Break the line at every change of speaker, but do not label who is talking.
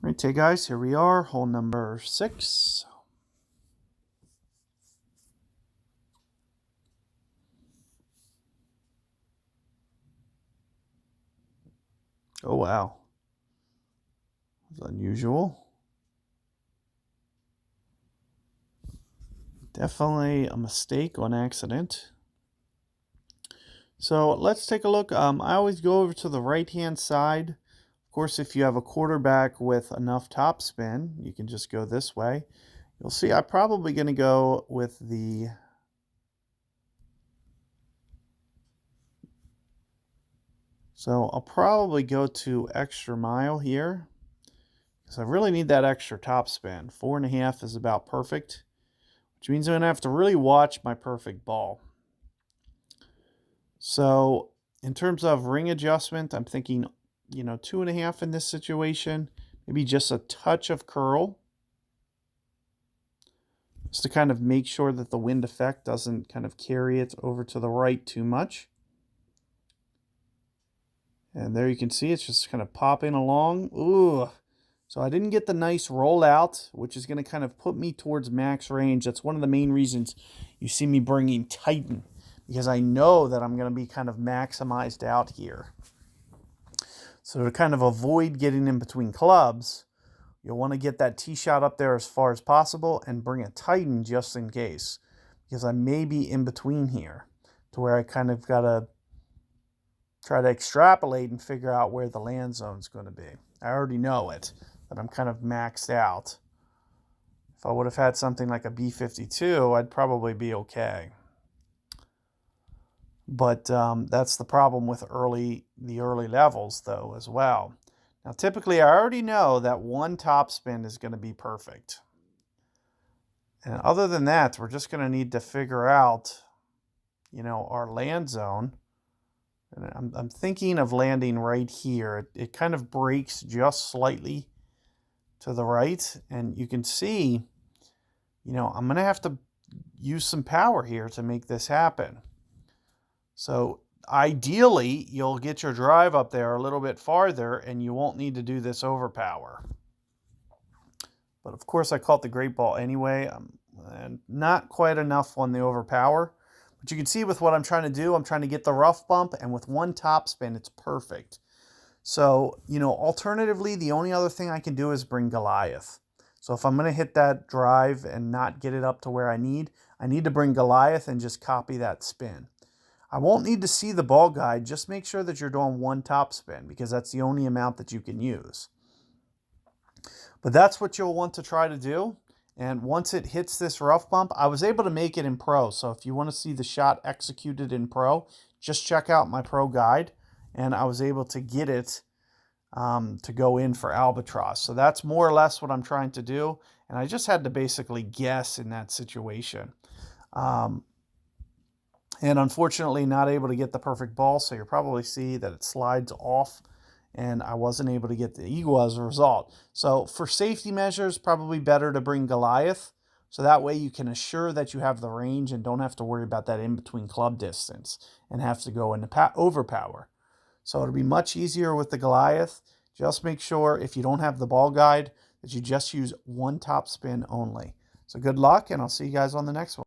Right, hey guys, here we are, hole number 6. Oh wow, that's unusual. Definitely a mistake on accident. So let's take a look. I always go over to the right-hand side. Of course, if you have a quarterback with enough topspin, you can just go this way. You'll see I'm probably going to go with the So I'll probably go to extra mile here because I really need that extra topspin. 4.5 is about perfect, which means I'm going to have to really watch my perfect ball. So in terms of ring adjustment, I'm thinking, 2.5 in this situation, maybe just a touch of curl, just to kind of make sure that the wind effect doesn't kind of carry it over to the right too much. And there you can see it's just kind of popping along. Ooh. So I didn't get the nice rollout, which is going to kind of put me towards max range. That's one of the main reasons you see me bringing Titan, because I know that I'm going to be kind of maximized out here. So to kind of avoid getting in between clubs, you'll want to get that tee shot up there as far as possible and bring a Titan just in case, because I may be in between here to where I kind of got to try to extrapolate and figure out where the land zone is going to be. I already know it, but I'm kind of maxed out. If I would have had something like a B52, I'd probably be okay. But that's the problem with the early levels, though, as well. Now, typically, I already know that one topspin is going to be perfect. And other than that, we're just going to need to figure out, our land zone. And I'm thinking of landing right here. It kind of breaks just slightly to the right. And you can see, I'm going to have to use some power here to make this happen. So ideally, you'll get your drive up there a little bit farther and you won't need to do this overpower. But of course, I caught the great ball anyway. And not quite enough on the overpower. But you can see with what I'm trying to do, I'm trying to get the rough bump, and with one topspin, it's perfect. So, alternatively, the only other thing I can do is bring Goliath. So if I'm going to hit that drive and not get it up to where I need to bring Goliath and just copy that spin. I won't need to see the ball guide. Just make sure that you're doing one topspin, because that's the only amount that you can use. But that's what you'll want to try to do. And once it hits this rough bump, I was able to make it in pro. So if you want to see the shot executed in pro, just check out my pro guide. And I was able to get it to go in for albatross. So that's more or less what I'm trying to do. And I just had to basically guess in that situation. And unfortunately not able to get the perfect ball. So you'll probably see that it slides off. And I wasn't able to get the eagle as a result. So for safety measures, probably better to bring Goliath. So that way you can assure that you have the range and don't have to worry about that in-between club distance and have to go into overpower. So it'll be much easier with the Goliath. Just make sure if you don't have the ball guide that you just use one topspin only. So good luck, and I'll see you guys on the next one.